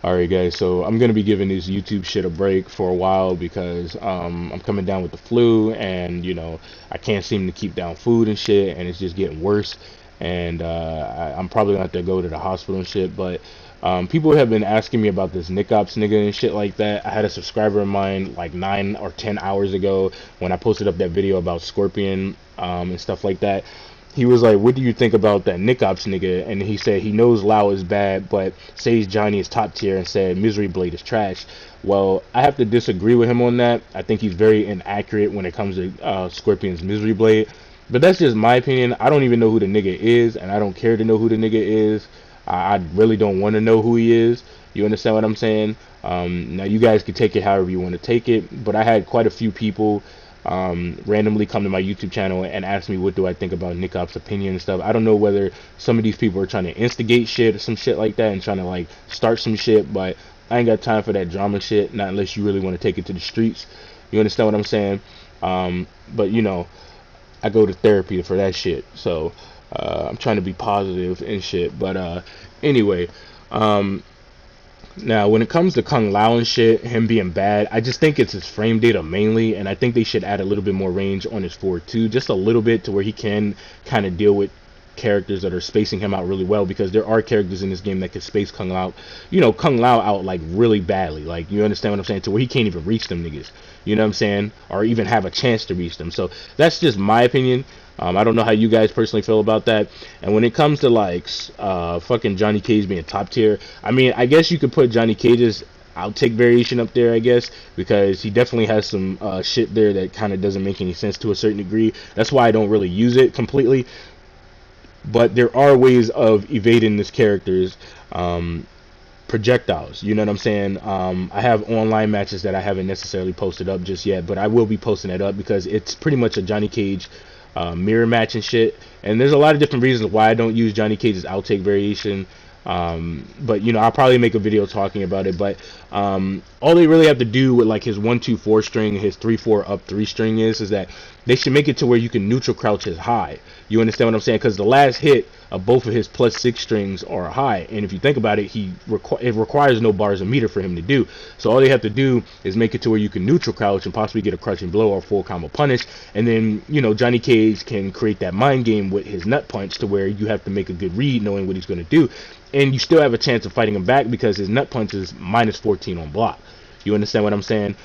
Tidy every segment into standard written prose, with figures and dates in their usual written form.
Alright guys, so I'm gonna be giving this YouTube shit a break for a while because I'm coming down with the flu and I can't seem to keep down food and shit and it's just getting worse and I'm probably gonna have to go to the hospital and shit. But people have been asking me about this Nick Ops nigga and shit like that. I had a subscriber of mine like 9 or 10 hours ago when I posted up that video about Scorpion and stuff like that. He was like, "What do you think about that Nick Ops nigga?" And he said he knows Lao is bad, but says Johnny is top tier, and said Misery Blade is trash. Well, I have to disagree with him on that. I think he's very inaccurate when it comes to Scorpion's Misery Blade. But that's just my opinion. I don't even know who the nigga is, and I don't care to know who the nigga is. I really don't want to know who he is. You understand what I'm saying? Now, you guys can take it however you want to take it, but I had quite a few people randomly come to my YouTube channel and ask me what do I think about Nick Op's opinion and stuff. I don't know whether some of these people are trying to instigate shit or some shit like that and trying to like start some shit, but I ain't got time for that drama shit, not unless you really want to take it to the streets. You understand what I'm saying? But I go to therapy for that shit, so I'm trying to be positive and shit. But anyway, now, when it comes to Kung Lao and shit, him being bad, I just think it's his frame data mainly, and I think they should add a little bit more range on his forward too, just a little bit to where he can kind of deal with characters that are spacing him out really well, because there are characters in this game that can space Kung Lao out like really badly. Like, you understand what I'm saying? To where he can't even reach them niggas. You know what I'm saying? Or even have a chance to reach them. So that's just my opinion. I don't know how you guys personally feel about that. And when it comes to like fucking Johnny Cage being top tier, I mean, I guess you could put Johnny Cage's outtake variation up there, I guess, because he definitely has some shit there that kind of doesn't make any sense to a certain degree. That's why I don't really use it completely. But there are ways of evading this character's projectiles. You know what I'm saying? I have online matches that I haven't necessarily posted up just yet, but I will be posting it up because it's pretty much a Johnny Cage mirror match and shit. And there's a lot of different reasons why I don't use Johnny Cage's outtake variation. But I'll probably make a video talking about it. But all they really have to do with like his 1-2-4 string, his 3-4 up 3 string is that they should make it to where you can neutral crouch his high. You understand what I'm saying? Because the last hit of both of his +6 strings are high, and if you think about it, it requires no bars a meter for him to do. So all they have to do is make it to where you can neutral crouch and possibly get a crushing blow or full combo punish, and then Johnny Cage can create that mind game with his nut punch to where you have to make a good read knowing what he's going to do, and you still have a chance of fighting him back because his nut punch is -14 on block. You understand what I'm saying?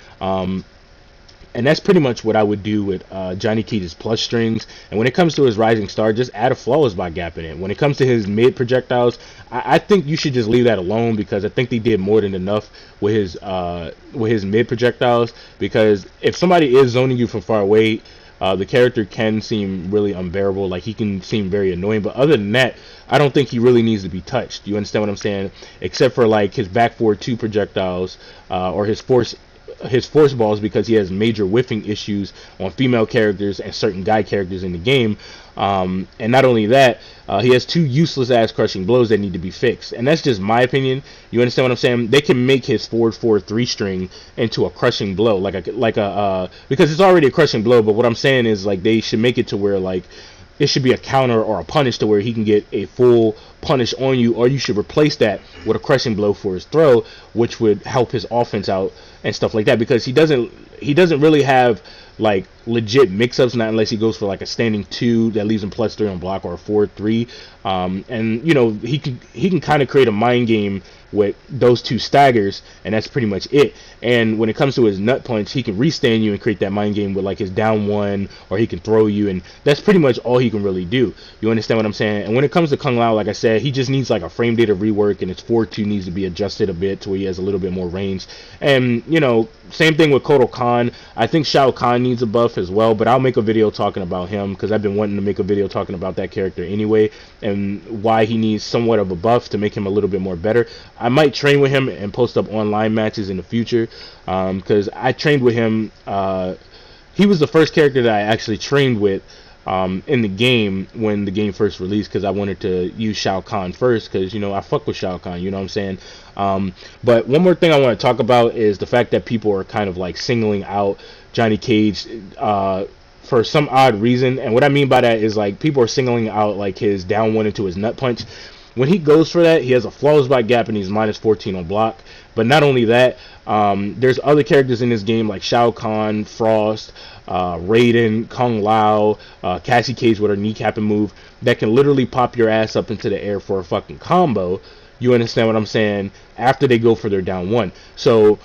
And that's pretty much what I would do with Johnny Cage's plus strings. And when it comes to his rising star, just add a flawless by gapping it. When it comes to his mid projectiles, I think you should just leave that alone, because I think they did more than enough with his mid projectiles. Because if somebody is zoning you from far away, the character can seem really unbearable. Like, he can seem very annoying. But other than that, I don't think he really needs to be touched. You understand what I'm saying? Except for like his back forward 2 projectiles or his force balls, because he has major whiffing issues on female characters and certain guy characters in the game. And not only that, he has 2 useless ass crushing blows that need to be fixed. And that's just my opinion. You understand what I'm saying? They can make his forward 4-3 string into a crushing blow, because it's already a crushing blow. But what I'm saying is, like, they should make it to where like it should be a counter or a punish to where he can get a full punish on you, or you should replace that with a crushing blow for his throw, which would help his offense out and stuff like that, because he doesn't really have like legit mix-ups, not unless he goes for like a standing 2 that leaves him +3 on block, or a 4-3. And he can kind of create a mind game with those 2 staggers, and that's pretty much it. And when it comes to his nut punch, he can restand you and create that mind game with like his down 1, or he can throw you, and that's pretty much all he can really do. You understand what I'm saying? And when it comes to Kung Lao, like I said, he just needs like a frame data rework, and his 4-2 needs to be adjusted a bit to where he has a little bit more range. And same thing with Kotal Khan. I think Shao Kahn needs a buff as well, but I'll make a video talking about him, because I've been wanting to make a video talking about that character anyway, and why he needs somewhat of a buff to make him a little bit more better. I might train with him and post up online matches in the future, because I trained with him. He was the first character that I actually trained with in the game when the game first released, because I wanted to use Shao Kahn first, because I fuck with Shao Kahn, you know what I'm saying? But one more thing I want to talk about is the fact that people are kind of like singling out Johnny Cage for some odd reason. And what I mean by that is, like, people are singling out like his down 1 into his nut punch, when he goes for that, he has a flawless block gap and he's minus 14 on block. But not only that, there's other characters in this game like Shao Kahn, Frost, Raiden, Kung Lao, Cassie Cage with her kneecapping move that can literally pop your ass up into the air for a fucking combo. You understand what I'm saying? After they go for their down one. So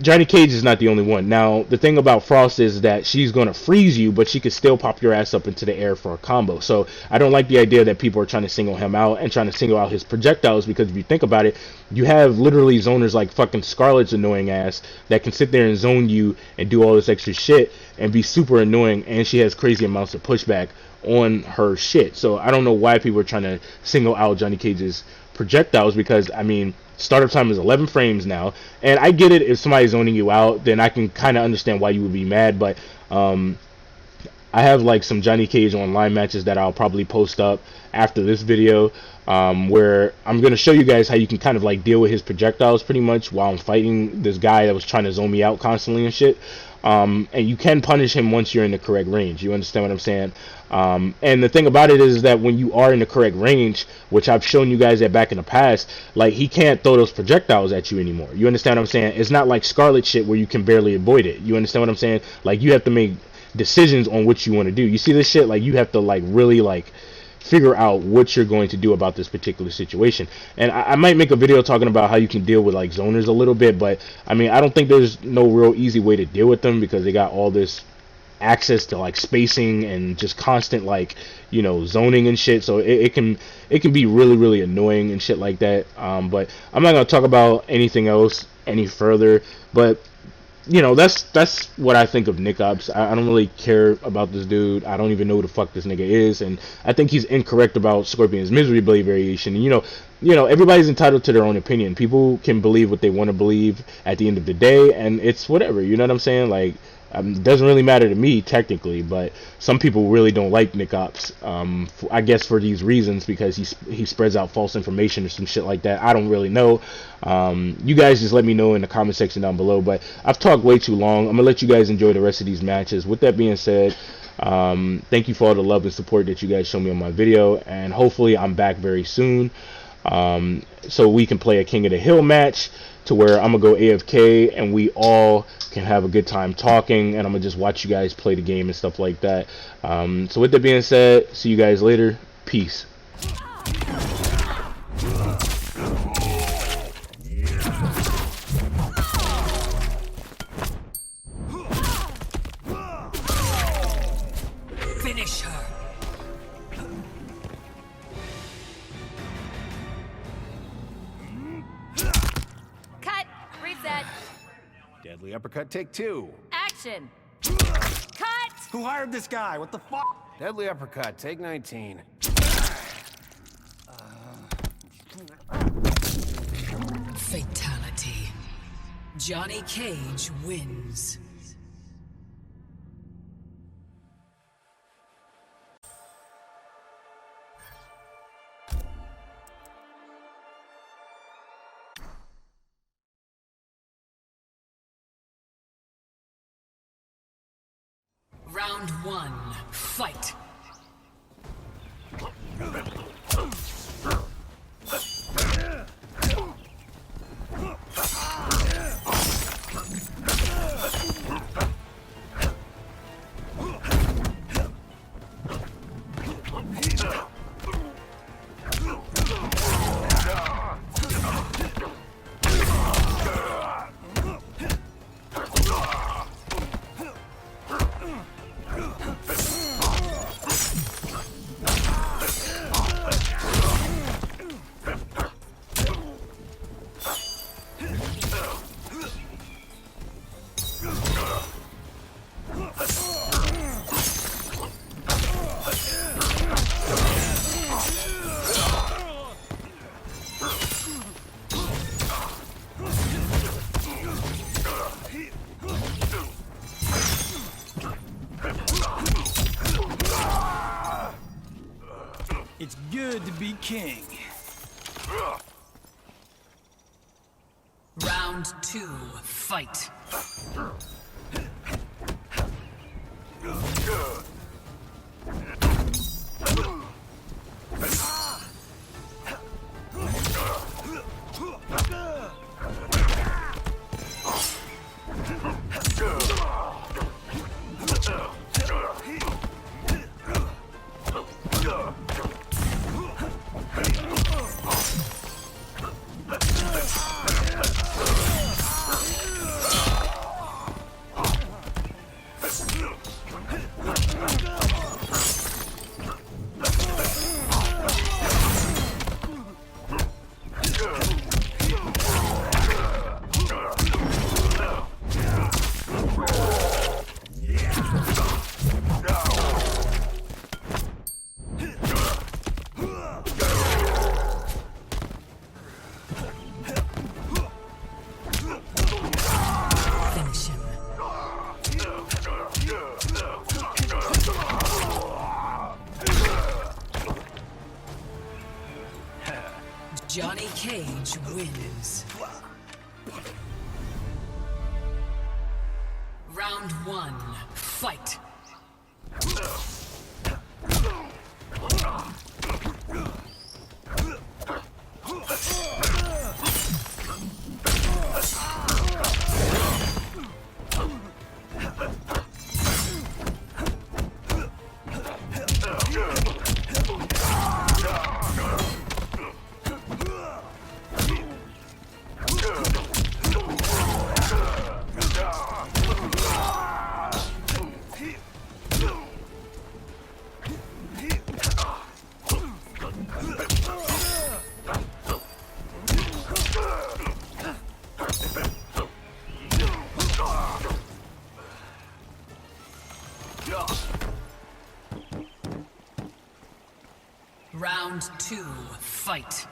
Johnny Cage is not the only one. Now, the thing about Frost is that she's going to freeze you, but she could still pop your ass up into the air for a combo. So I don't like the idea that people are trying to single him out and trying to single out his projectiles, because if you think about it, you have literally zoners like fucking Scarlet's annoying ass that can sit there and zone you and do all this extra shit and be super annoying, and she has crazy amounts of pushback on her shit. So I don't know why people are trying to single out Johnny Cage's projectiles, because I mean, startup time is 11 frames now, and I get it, if somebody's zoning you out, then I can kind of understand why you would be mad. But I have like some Johnny Cage online matches that I'll probably post up after this video, where I'm going to show you guys how you can kind of like deal with his projectiles pretty much while I'm fighting this guy that was trying to zone me out constantly and shit. And you can punish him once you're in the correct range. You understand what I'm saying? And the thing about it is that when you are in the correct range, which I've shown you guys that back in the past, like, he can't throw those projectiles at you anymore. You understand what I'm saying? It's not like Scarlet shit where you can barely avoid it. You understand what I'm saying? Like, you have to make decisions on what you want to do. You see this shit? Like, you have to like really like figure out what you're going to do about this particular situation. And I might make a video talking about how you can deal with like zoners a little bit, but I mean, I don't think there's no real easy way to deal with them, because they got all this access to like spacing and just constant like, you know, zoning and shit. So it can be really annoying and shit like that. But I'm not gonna talk about anything else any further. But you know, that's what I think of Nick Ops. I don't really care about this dude. I don't even know who the fuck this nigga is, and I think he's incorrect about Scorpion's Misery Blade variation. And you know, everybody's entitled to their own opinion. People can believe what they want to believe at the end of the day, and it's whatever. You know what I'm saying? Like, it doesn't really matter to me technically, but some people really don't like Nick Ops. I guess for these reasons, because he spreads out false information or some shit like that. I don't really know. You guys just let me know in the comment section down below. But I've talked way too long. I'm gonna let you guys enjoy the rest of these matches. With that being said, thank you for all the love and support that you guys show me on my video, and hopefully I'm back very soon, so we can play a King of the Hill match, to where I'm gonna go AFK and we all can have a good time talking, and I'm gonna just watch you guys play the game and stuff like that. So with that being said, see you guys later. Peace. Finish her. Cut. Reset. Deadly uppercut, take two. Action. Cut. Who hired this guy? What the fuck? Deadly uppercut, take 19. Fatality. Johnny Cage wins. Round one, fight. It's good to be king. Round two, fight. Round one, fight. Round two, fight.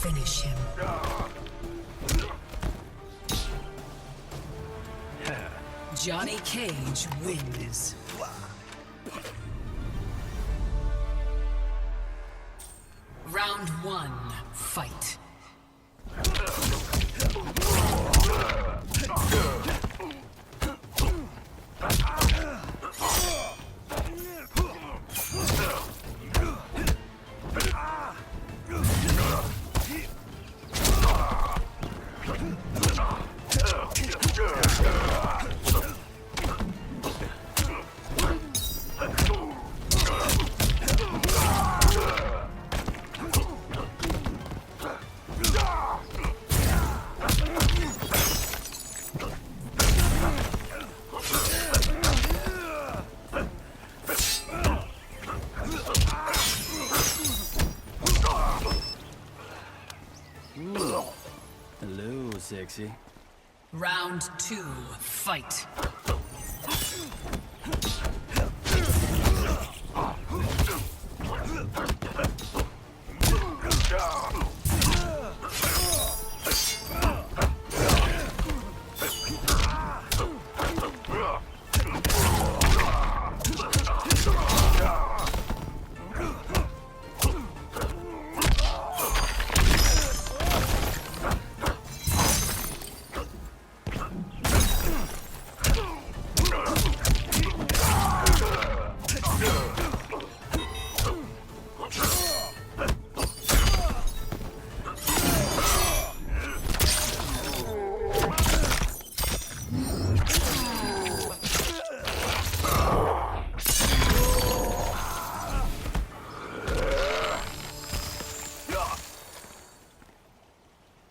Finish him. Johnny Cage wins. Round one, fight. Hello, sexy. Round two, fight.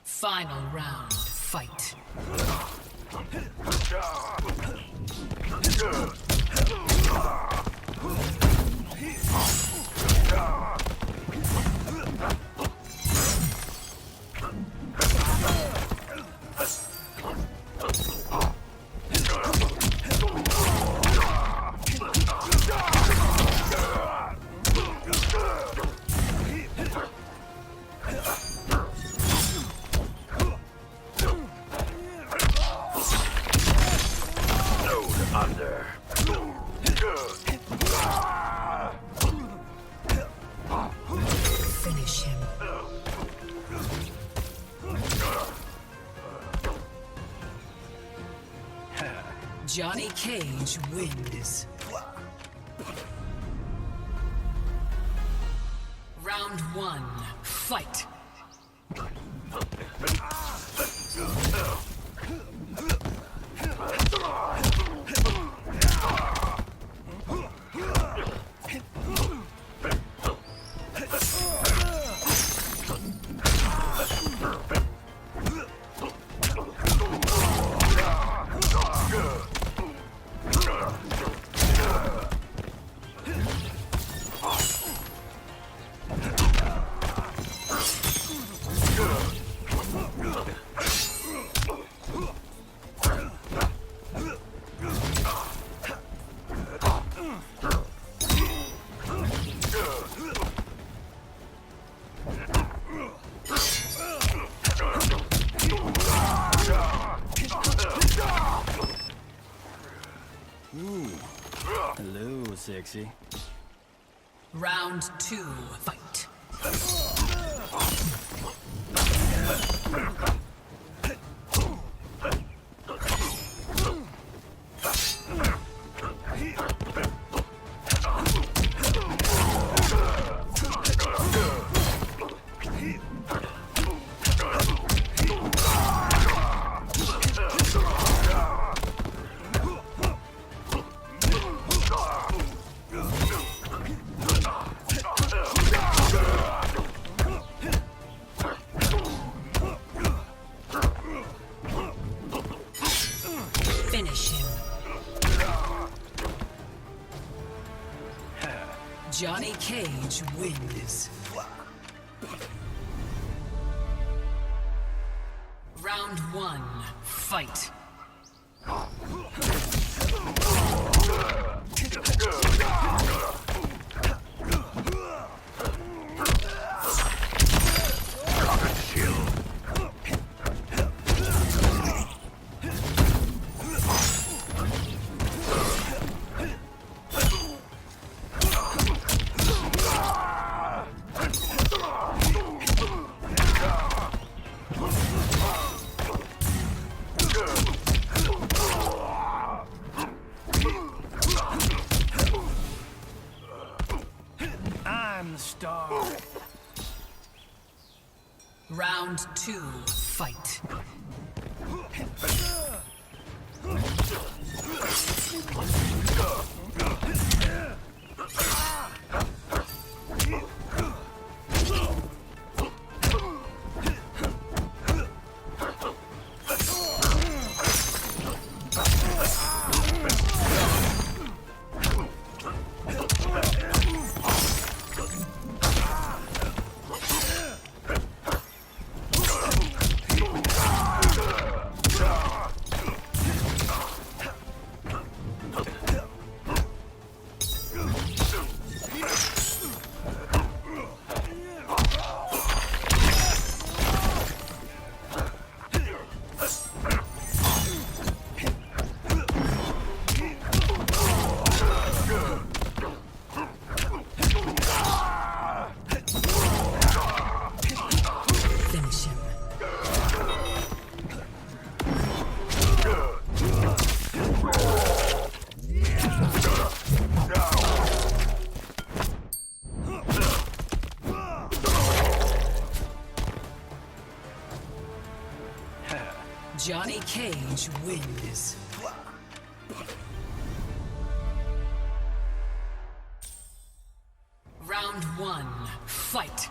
Final round, fight. Finish him. Johnny Cage wins. Round one, fight. Hello, sexy. Round 2, fight. Finish him. Johnny Cage wins. Round 1, fight. I'm the star. Round 2, fight. Finish him. Johnny Cage wins. Round 1, fight.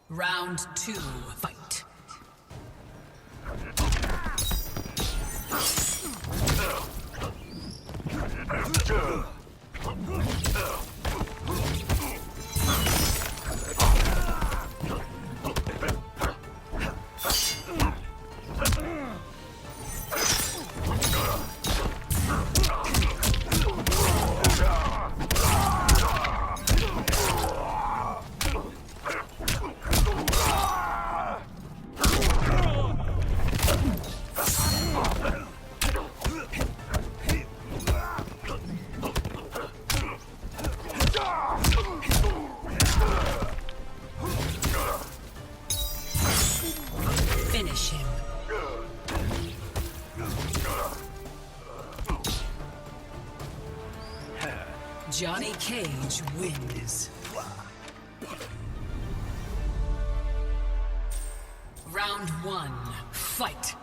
Round 2, fight. Finish him. Johnny Cage wins. Round 1, fight.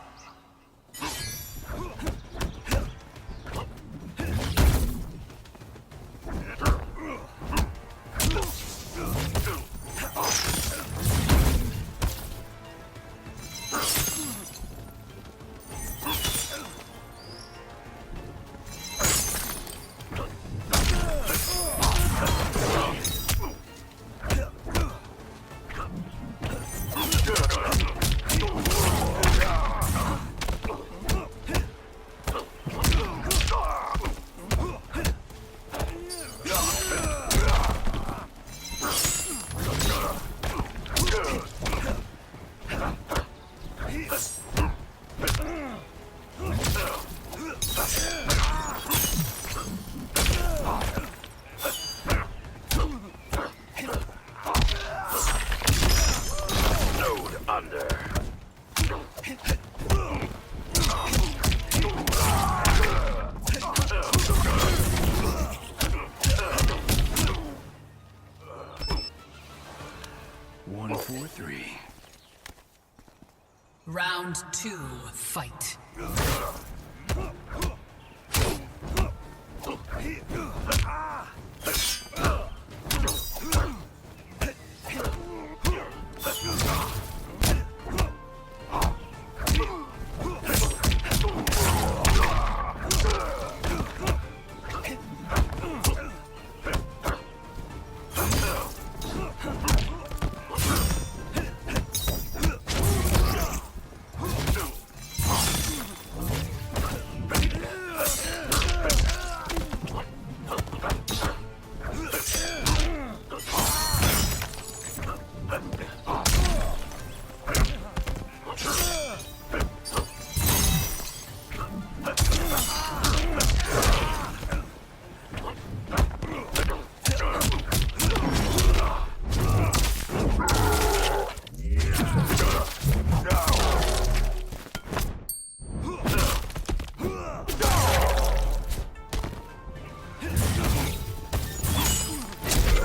Round 2, fight.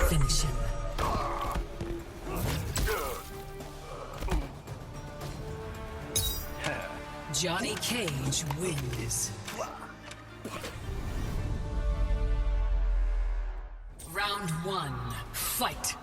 Finish him. Johnny Cage wins. Round 1, fight.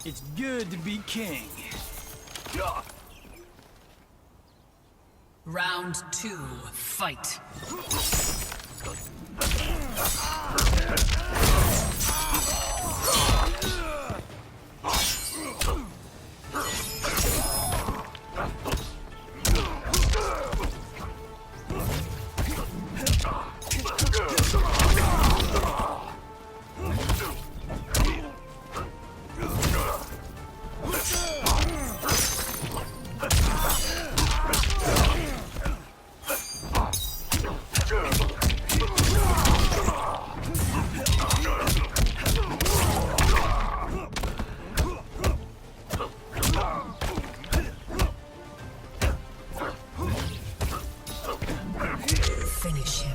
It's good to be king. Round 2, fight. Finish him.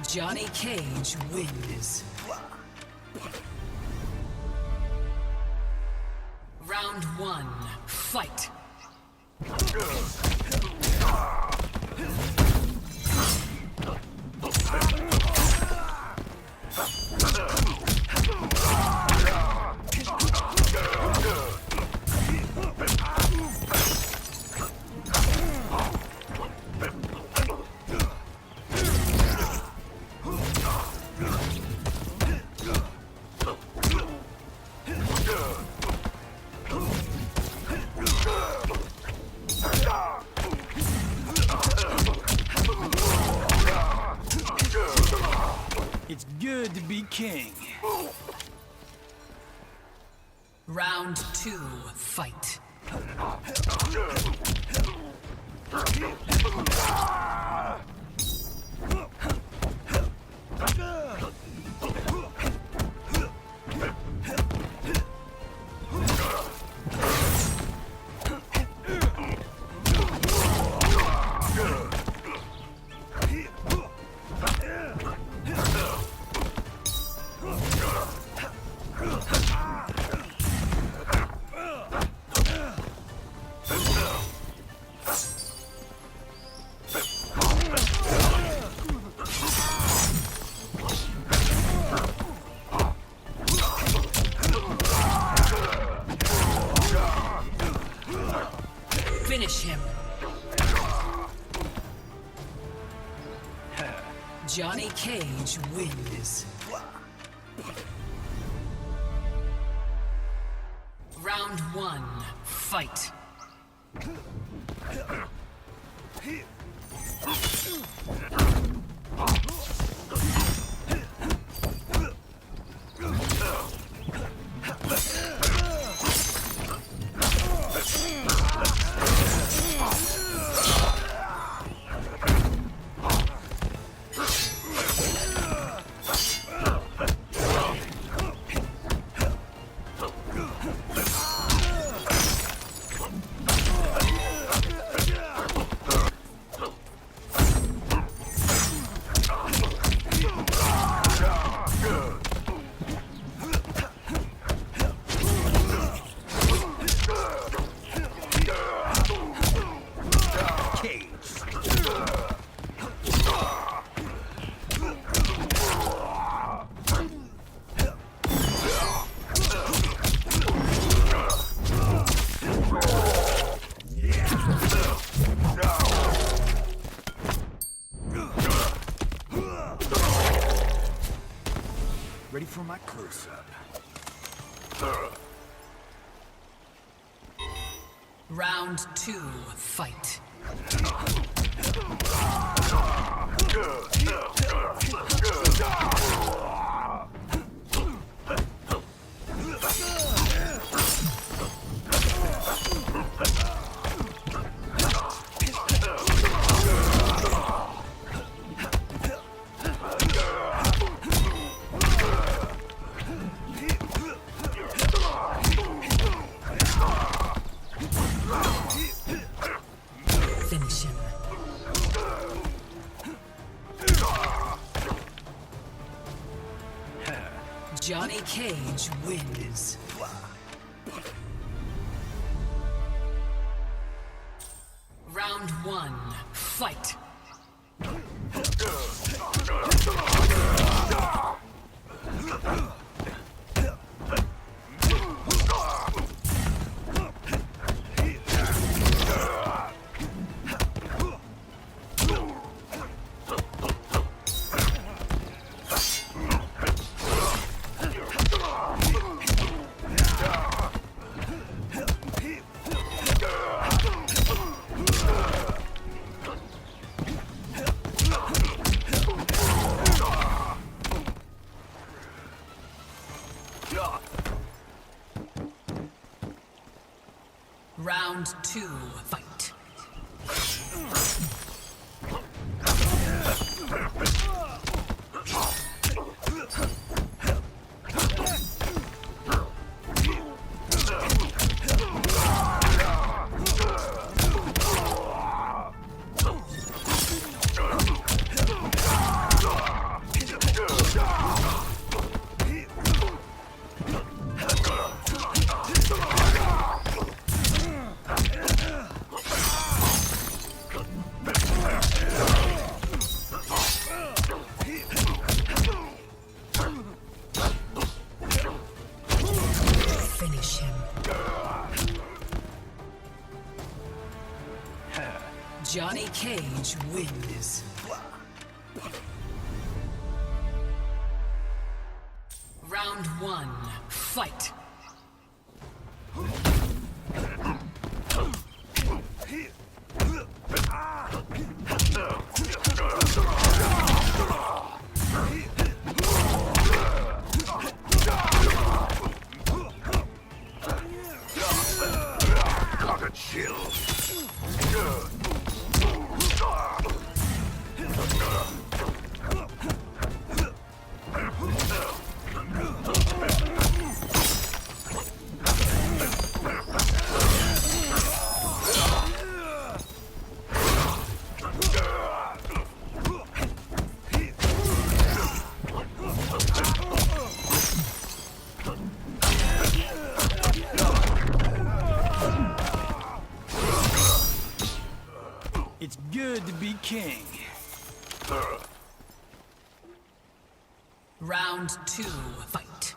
Johnny Cage wins. Round 1, fight. It's good to be king. Round 2, fight. Johnny Cage wins. Round 1, fight. Ready for my close-up. Round 2, fight. Finish him. Johnny Cage wins. Round 1, fight. Round 2, fight. Finish him. Johnny Cage wins. Round 1, fight. It's good to be king. Round 2, fight.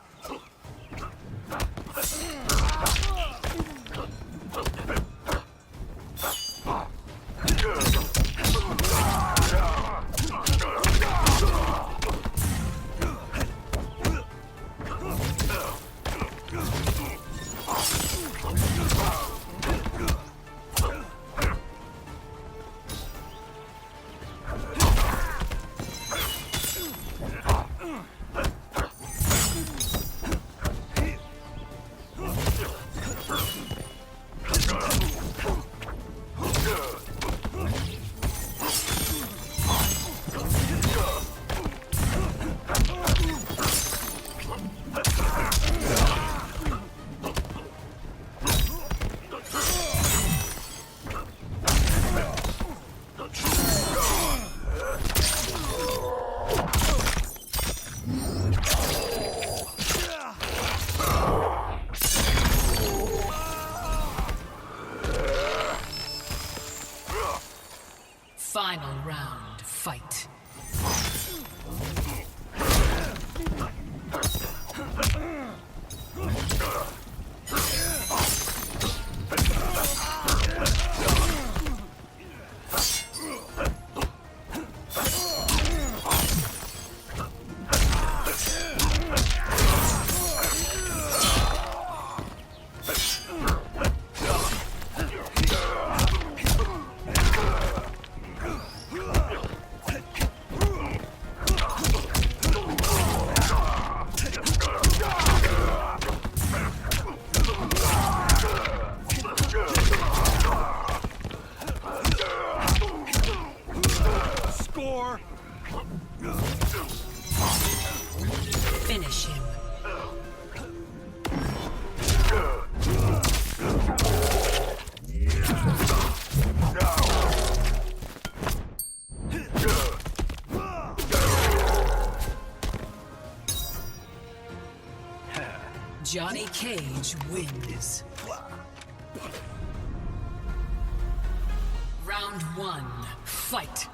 Finish him. Johnny Cage wins. Round 1, fight.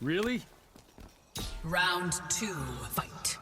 Really? Round 2, fight.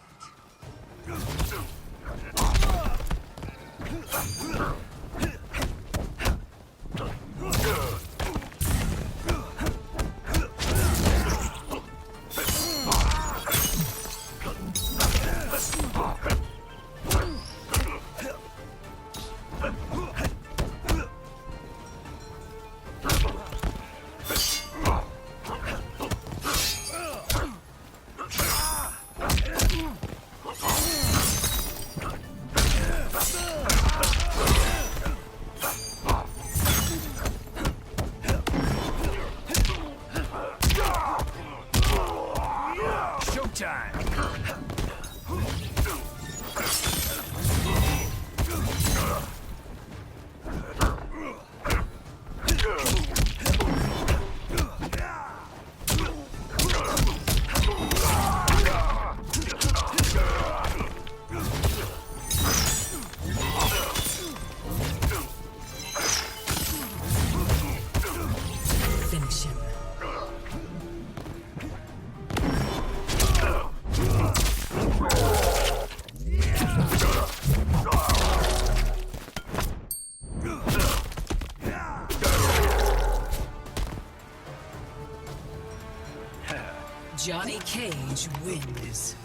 Showtime! Finish him. Johnny Cage wins.